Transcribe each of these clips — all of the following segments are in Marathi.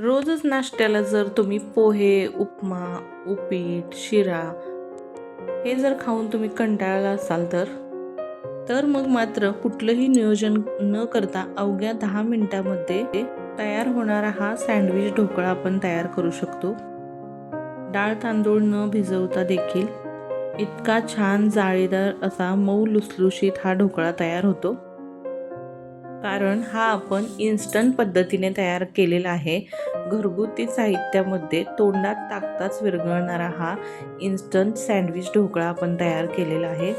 रोजच नाश्त्याला जर तुम्ही पोहे, उपमा, उपीट, शिरा हे जर खाऊन तुम्ही कंटाळला असाल तर मग मात्र कुठलंही नियोजन न करता अवघ्या 10 मिनिटांमध्ये तयार होणारा हा सँडविच ढोकळा आपण तयार करू शकतो। डाळ तांदूळ न भिजवता देखील इतका छान जाळीदार असा मऊ लुसलुशीत हा ढोकळा तयार होतो। कारण हा आपण इन्स्टंट पद्धतीने तयार केलेला आहे। घरगुती साहित्यामध्ये तोंडात टाकताच विरघळणारा हा इन्स्टंट सँडविच ढोकळा आपण तयार केलेला आहे।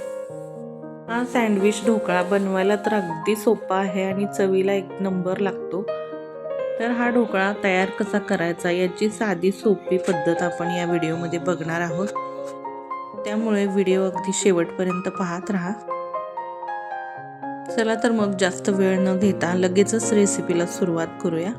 हा सँडविच ढोकळा बनवायला तर अगदी सोपा आहे आणि चवीला एक नंबर लागतो। तर हा ढोकळा तयार कसा करायचा याची साधी सोपी पद्धत आपण या व्हिडिओमध्ये बघणार आहोत। त्यामुळे व्हिडिओ अगदी शेवटपर्यंत पाहत राहा। चला तर मग जास्त वेळ न घेता लगेचच रेसिपीला सुरुवात करूया।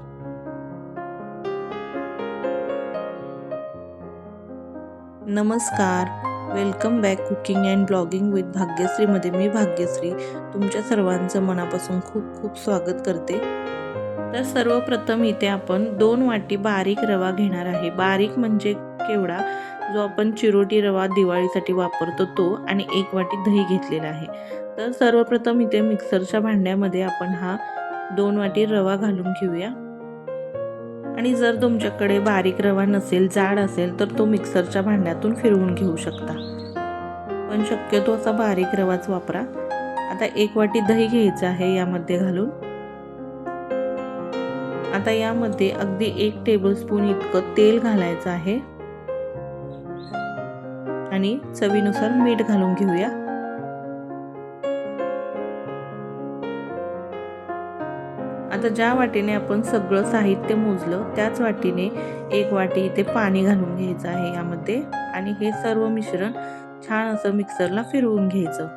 नमस्कार, welcome back cooking and blogging with Bhagyashree मध्ये मी भाग्यश्री तुमच्या सर्वांचं मनापासून खूप खूप स्वागत करते। तर सर्वप्रथम इथे आपण 2 वाटी बारीक रवा घेणार आहे। बारीक म्हणजे केवढा, जो आपण चिरोटी रवा दिवाळीसाठी वापरतो तो, आणि 1 वाटी दही घेतलेला आहे। तर सर्वप्रथम इथे मिक्सरच्या भांड्यामध्ये आपण हा 2 वाटी रवा घालून घेऊया। आणि जर तुमच्याकडे बारीक रवा नसेल, जाड असेल, तर तो मिक्सरच्या भांड्यातून फिरवून घेऊ शकता, पण शक्यतो असा बारीक रवाच वापरा। आता 1 वाटी दही घ्यायचं आहे यामध्ये घालून। आता यामध्ये अगदी 1 टेबलस्पून इतकं तेल घालायचं आहे आणि चवीनुसार मीठ घालून घेऊया। आता ज्या वाटीने आपण सगळं साहित्य मोजलं त्याच वाटीने 1 वाटी इथे पाणी घालून घ्यायचं आहे यामध्ये, आणि हे सर्व मिश्रण छान असं मिक्सरला फिरवून घ्यायचं।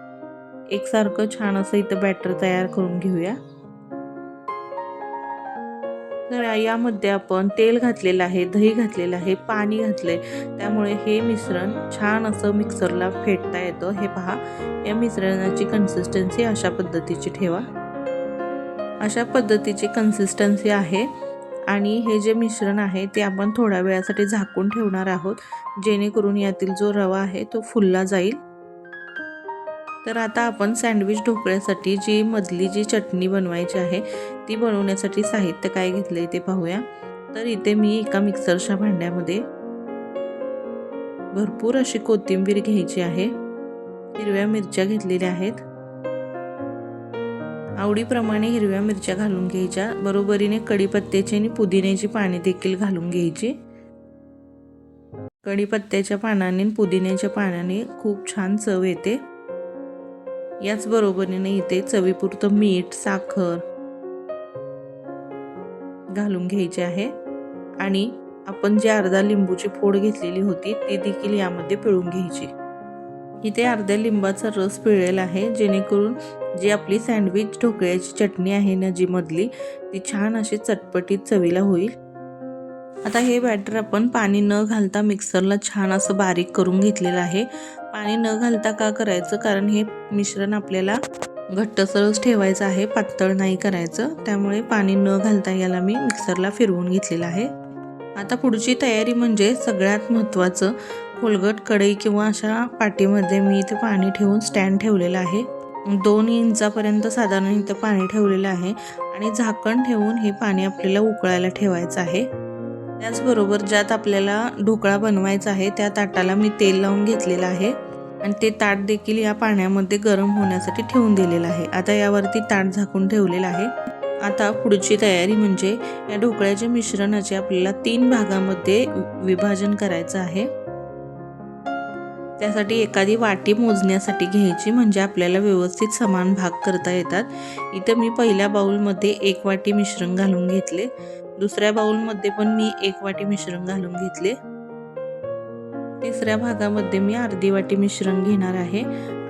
एकसारखं छान असं इथं बॅटर तयार करून घेऊया। तर यामध्ये आपण तेल घातलेलं आहे, दही घातलेलं आहे, पाणी घातले, त्यामुळे हे मिश्रण छान असं मिक्सरला फेटता येतं। हे पहा, या मिश्रणाची कन्सिस्टन्सी अशा पद्धतीची ठेवा। अशा पद्धतीची कन्सिस्टन्सी आहे, आणि हे जे मिश्रण आहे ते आपण थोड्या वेळासाठी झाकून ठेवणार आहोत, जेणेकरून यातील जो रवा आहे तो फुलला जाईल। तर आता आपण सँडविच ढोकळ्यासाठी जी मधली जी चटणी बनवायची आहे ती बनवण्यासाठी साहित्य काय घेतलंय ते पाहूया। तर इथे मी एका मिक्सरच्या भांड्यामध्ये भरपूर अशी कोथिंबीर घ्यायची आहे, हिरव्या मिरच्या घेतलेल्या आहेत, आवडीप्रमाणे हिरव्या मिरच्या घालून घ्यायच्या, बरोबरीने कढीपत्त्याची आणि पुदिन्याची पाने देखील घालून घ्यायची। कढीपत्त्याच्या पानाने आणि पुदिन्याच्या पानाने खूप छान चव येते। याच बरोबरीने इथे चवीपुरतं मीठ, साखर घालून घ्यायचे आहे, आणि आपण जी अर्धा लिंबूची फोड घेतलेली होती ती देखील यामध्ये पिळून घ्यायची। इथे अर्ध्या लिंबाचा रस पिळलेला आहे, जेणेकरून जी आपली सँडविच ढोकळ्याची चटणी आहे ना जी मधली, ती छान अशी चटपटीत चवीला होईल। आता हे बॅटर आपण पाणी न घालता मिक्सरला छान असं बारीक करून घेतलेलं आहे। पाणी न घालता का करायचं, कारण हे मिश्रण आपल्याला घट्टसरच ठेवायचं आहे, पातळ नाही करायचं, त्यामुळे पाणी न घालता याला मी मिक्सरला फिरवून घेतलेलं आहे। आता पुढची तयारी म्हणजे सगळ्यात महत्त्वाचं, खोलगट कढई किंवा अशा पाटीमध्ये मी इथे पाणी ठेवून स्टँड ठेवलेलं आहे। 2 इंचापर्यंत साधारण इथं पाणी ठेवलेलं आहे, आणि झाकण ठेवून हे पाणी आपल्याला उकळायला ठेवायचं आहे। त्याचबरोबर ज्यात आपल्याला ढोकळा बनवायचा आहे त्या ताटाला मी तेल लावून घेतलेलं आहे, आणि ते ताट देखील या पाण्यामध्ये गरम होण्यासाठी ठेवून दिलेलं आहे। आता यावरती ताट झाकून ठेवलेलं आहे। आता पुढची तयारी म्हणजे या ढोकळ्याच्या मिश्रणाचे आपल्याला 3 भागामध्ये विभाजन करायचं आहे। त्यासाठी एखादी वाटी मोजण्यासाठी घ्यायची, म्हणजे आपल्याला व्यवस्थित समान भाग करता येतात। इथे मी पहिल्या बाउलमध्ये 1 वाटी मिश्रण घालून घेतले, दुसऱ्या बाउलमध्ये पण मी 1 वाटी मिश्रण घालून घेतले, तिसऱ्या भागामध्ये मी अर्धी वाटी मिश्रण घेणार आहे,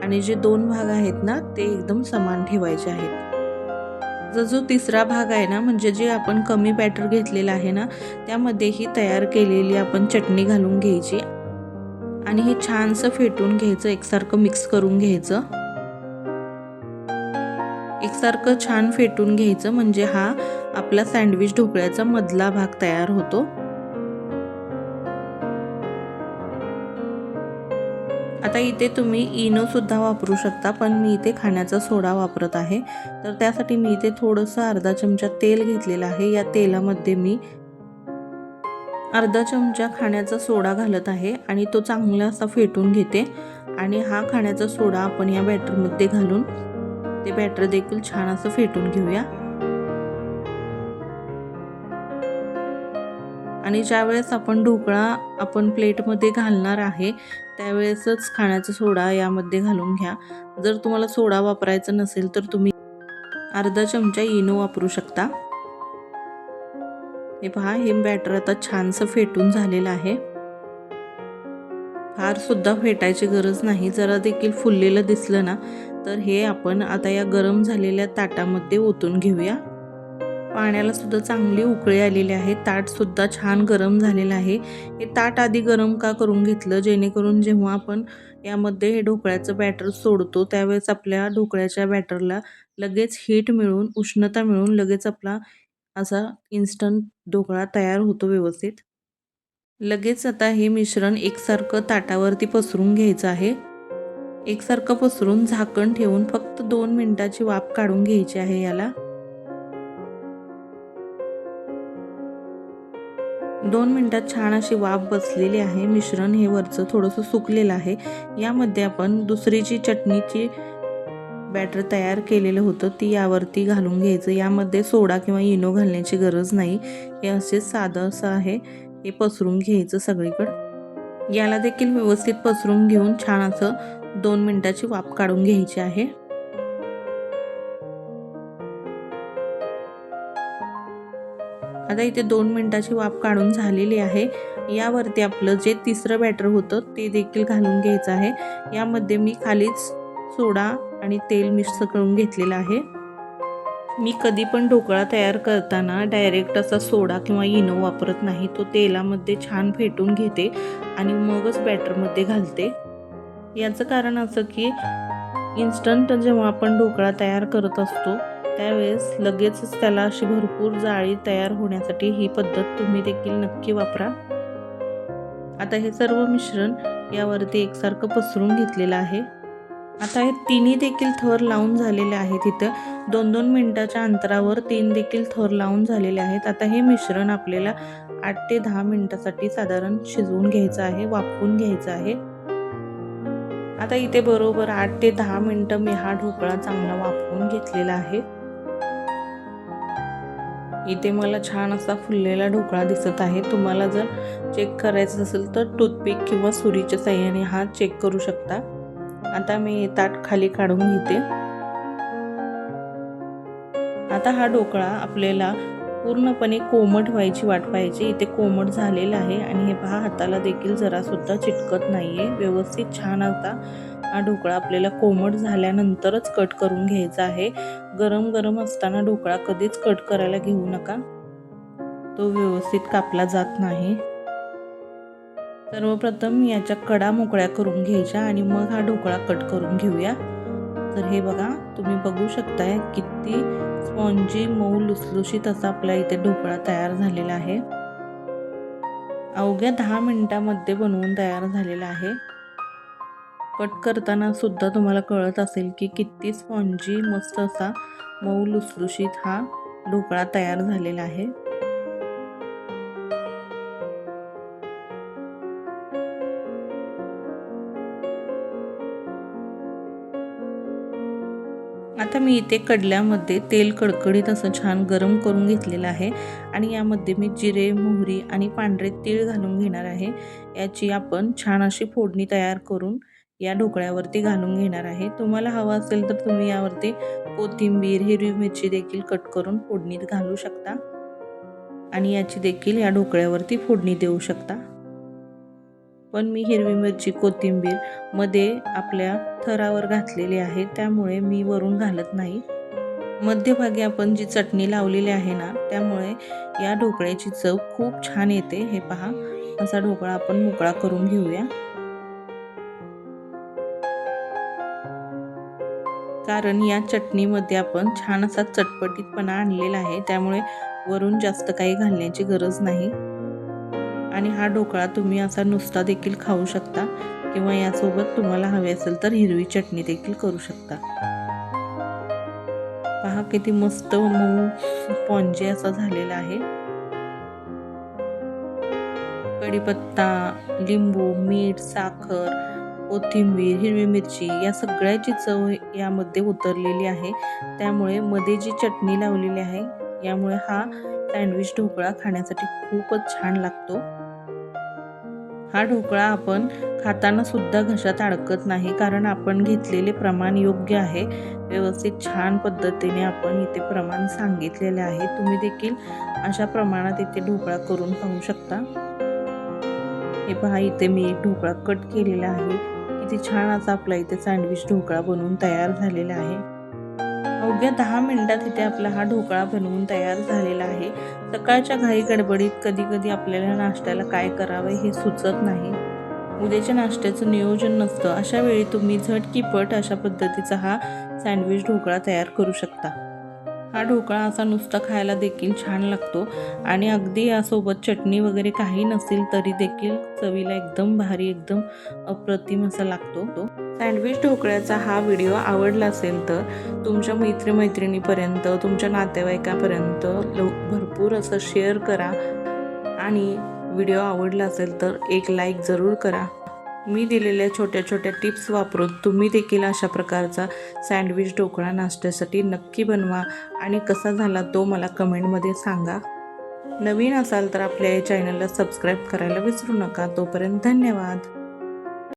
आणि जे 2 भाग आहेत ना ते एकदम समान ठेवायचे आहेत। जो तिसरा भाग आहे ना, म्हणजे जे आपण कमी बॅटर घेतलेला आहे ना, त्यामध्ये ही तयार केलेली आपण चटणी घालून घ्यायची, आणि हे छानसं फेटून घ्यायचं, एकसारखं मिक्स करून घ्यायचं। एकसारखं छान फेटून घ्यायचं, म्हणजे हा आपला सँडविच ढोकळ्याचा मधला भाग तयार होतो. आता इथे तुम्ही इनो सुद्धा वापरू शकता, पण मी इथे खाण्याचा सोडा वापरत आहे. तर त्यासाठी मी इथे थोडंसं अर्धा चमचा तेल घेतलेलं आहे. या तेलामध्ये मी अर्धा चमचा खाण्याचा सोडा घालत आहे आणि तो चांगला असा फेटून घेते. आणि हा खाण्याचा सोडा आपण या बॅटरमध्ये घालून ते बॅटर देखील छान असं फेटून घेऊया. आणि ज्यावेळेस आपण ढोकळा प्लेटमध्ये घालणार आहे त्यावेळेसच खाण्याचा सोडा यामध्ये घालून घ्या. जर तुम्हाला सोडा वापरायचा नसेल तर तुम्ही अर्धा चमचा इनो वापरू शकता. हे पहा, हे बॅटर आता छानसं फेटून झालेलं आहे. फार सुद्धा फेटायची गरज नाही. जरा देखील फुललेलं दिसलं ना तर हे आपण आता या गरम झालेल्या ताटामध्ये ओतून घेऊया. पाण्याला सुद्धा चांगली उकळी आलेली आहे. ताट सुद्धा छान गरम झालेलं आहे. हे ताट आधी गरम का करून घेतलं, जेणेकरून जेव्हा आपण यामध्ये हे ढोकळ्याचं बॅटर सोडतो त्यावेळेस आपल्या ढोकळ्याच्या बॅटरला लगेच हीट मिळून, उष्णता मिळून लगेच आपला असा इन्स्टंट ढोकळा तयार होतो व्यवस्थित. लगेच आता हे मिश्रण एकसारखं ताटावरती पसरून घ्यायचं आहे. एकसारखं पसरून झाकण ठेवून फक्त 2 मिनिटाची वाफ काढून घ्यायची आहे याला. 2 मिनिटात छान अशी वाफ बसलेली आहे. मिश्रण हे वरचं थोडंसं सुकलेलं आहे. यामध्ये आपण दुसरी जी चटणीची बॅटर तयार केलेलं होतं ती यावरती घालून घ्यायचं. यामध्ये सोडा किंवा इनो घालण्याची गरज नाही. हे असे साधं असं आहे. हे पसरून घ्यायचं सगळीकडं. याला देखील व्यवस्थित पसरून घेऊन छान असं 2 मिनिटाची वाफ काढून घ्यायची आहे. आता इथे 2 मिनिटाची वाफ काढून झालेली आहे. यावरती आपलं जे तिसरं बॅटर होतं ते देखील घालून घ्यायचं आहे. यामध्ये मी खालीच सोडा आणि तेल मिक्स करून घेतलेलं आहे. मी कधी पण ढोकळा तयार करताना डायरेक्ट असा सोडा किंवा इनो वापरत नाही. तो तेलामध्ये छान फेटून घेते आणि मगच बॅटरमध्ये घालते. याचं कारण असं की इन्स्टंट जेव्हा आपण ढोकळा तयार करत असतो त्यावेळेस लगेचच त्याला अशी भरपूर जाळी तयार होण्यासाठी ही पद्धत तुम्ही देखील नक्की वापरा. आता हे सर्व मिश्रण यावरती एकसारखं पसरून घेतलेलं आहे. आता हे तिन्ही देखील थर लावून झालेले आहेत. इथं 2-2 मिनिटाच्या अंतरावर 3 देखील थर लावून झालेले आहेत. आता हे मिश्रण आपल्याला 8 ते 10 मिनिटासाठी साधारण शिजवून घ्यायचं आहे, वाफवून घ्यायचं आहे. आता इथे बरोबर 8 ते 10 मिनिटं मी हा ढोकळा चांगला वाफवून घेतलेला आहे. इथे मला छान असा फुललेला ढोकळा दिसत आहे. तुम्हाला जर चेक करायचं असेल तर टूथपिक किंवा सुरीच्या साहाय्याने हा चेक करू शकता. आता मी ताट खाली काढून घेते. आता हा ढोकळा आपल्याला पूर्णपणे कोमट व्हायची वाट पाहायची. इथे कोमट झालेला आहे आणि हे पहा, हाताला देखील जरा सुद्धा चिटकत नाहीये. व्यवस्थित छान आता हा ढोकळा आपल्याला कोमट झाल्यानंतरच कट करून घ्यायचा आहे. गरम गरम असताना ढोकळा कधीच कट करायला घेऊ नका, तो व्यवस्थित कापला जात नाही. सर्वप्रथम याच्या कडा मोकळ्या करून घ्यायच्या आणि मग हा ढोकळा कट करून घेऊया. तर हे बघा, तुम्ही बघू शकताय किती स्पॉन्जी मऊ लुसलुशीत असा आपला इथे ढोकळा तयार झालेला आहे. अवघ्या 10 मिनिटांमध्ये बनवून तयार झालेला आहे. कट करताना सुद्धा तुम्हाला कळत असेल की किती स्पॉन्जी मस्त असा मऊ लुसलुशीत हा ढोकळा तयार झालेला आहे. आता मी इथे कडल्यामध्ये तेल कडकडीत असं छान गरम करून घेतलेलं आहे आणि यामध्ये मी जिरे, मोहरी आणि पांढरे तीळ घालून घेणार आहे. याची आपण छान अशी फोडणी तयार करून या ढोकळ्यावरती घालून घेणार आहे. तुम्हाला हवं असेल तर तुम्ही यावरती कोथिंबीर, हिरवी मिरची देखील कट करून फोडणीत घालू शकता आणि याची देखील या ढोकळ्यावरती फोडणी देऊ शकता. पण मी हिरवी मिरची, कोथिंबीर मध्ये आपल्या थरावर घातलेली आहे, त्यामुळे मी वरून घालत नाही. मध्यभागी आपण जी चटणी लावलेली आहे ना, त्यामुळे या ढोकळ्याची चव खूप छान येते. हे पहा, असा ढोकळा आपण मोकळा करून घेऊया. कारण या चटणीमध्ये आपण छान असा चटपटीतपणा आणलेला आहे, त्यामुळे वरून जास्त काही घालण्याची गरज नाही. आणि हा ढोकळा तुम्ही असा नुसता देखील खाऊ शकता किंवा यासोबत तुम्हाला हवे असेल तर हिरवी चटणी देखील करू शकता. पहा किती मस्त मऊ स्पॉन्जी असा झालेला आहे. कढीपत्ता, लिंबू, मीठ, साखर, कोथिंबीर, हिरवी मिरची या सगळ्याची चव यामध्ये उतरलेली आहे. त्यामुळे मध्ये जी चटणी लावलेली आहे यामुळे हा सँडविच ढोकळा खाण्यासाठी खूपच छान लागतो. हा ढोकळा आपण खाताना सुद्धा घशात अडकत नाही, कारण आपण घेतलेले प्रमाण योग्य आहे. व्यवस्थित छान पद्धतीने आपण इथे प्रमाण सांगितलेले आहे. तुम्ही देखील अशा प्रमाणात इथे ढोकळा करून पाहू शकता. हे पहा, इथे मी एक ढोकळा कट केलेला आहे. किती छान असा आपला इथे सँडविच ढोकळा बनवून तयार झालेला आहे. अवघ्या 10 मिनिटात इथे आपला हा ढोकळा बनवून तयार झालेला आहे. सकाळच्या घाई गडबडीत कधी-कधी आपल्याला नाश्त्याला काय करावे हे सुचत नाही. उद्याच्या नाश्त्याचं नियोजन नसतं. अशा वेळी तुम्ही झटकीपट अशा पद्धतीचा हा सँडविच ढोकळा तयार करू शकता. हा ढोकळा असा नुसता खायला देखील छान लागतो आणि अगदी यासोबत चटणी वगैरे काही नसेल तरी देखील चवीला एकदम भारी, एकदम अप्रतिम असा लागतो. सँडविच ढोकळ्याचा हा व्हिडिओ आवडला असेल तर तुमच्या मैत्रिणीपर्यंत, तुमच्या नातेवाईकापर्यंत भरपूर असं शेअर करा आणि व्हिडिओ आवडला असेल तर एक लाईक जरूर करा. मी दिलेल्या छोट्या छोट्या टिप्स वापरून तुम्ही देखील अशा प्रकारचा सँडविच ढोकळा नाश्त्यासाठी नक्की बनवा आणि कसा झाला तो मला कमेंटमध्ये सांगा. नवीन असाल तर आपल्या या चॅनलला सबस्क्राईब करायला विसरू नका. तोपर्यंत धन्यवाद.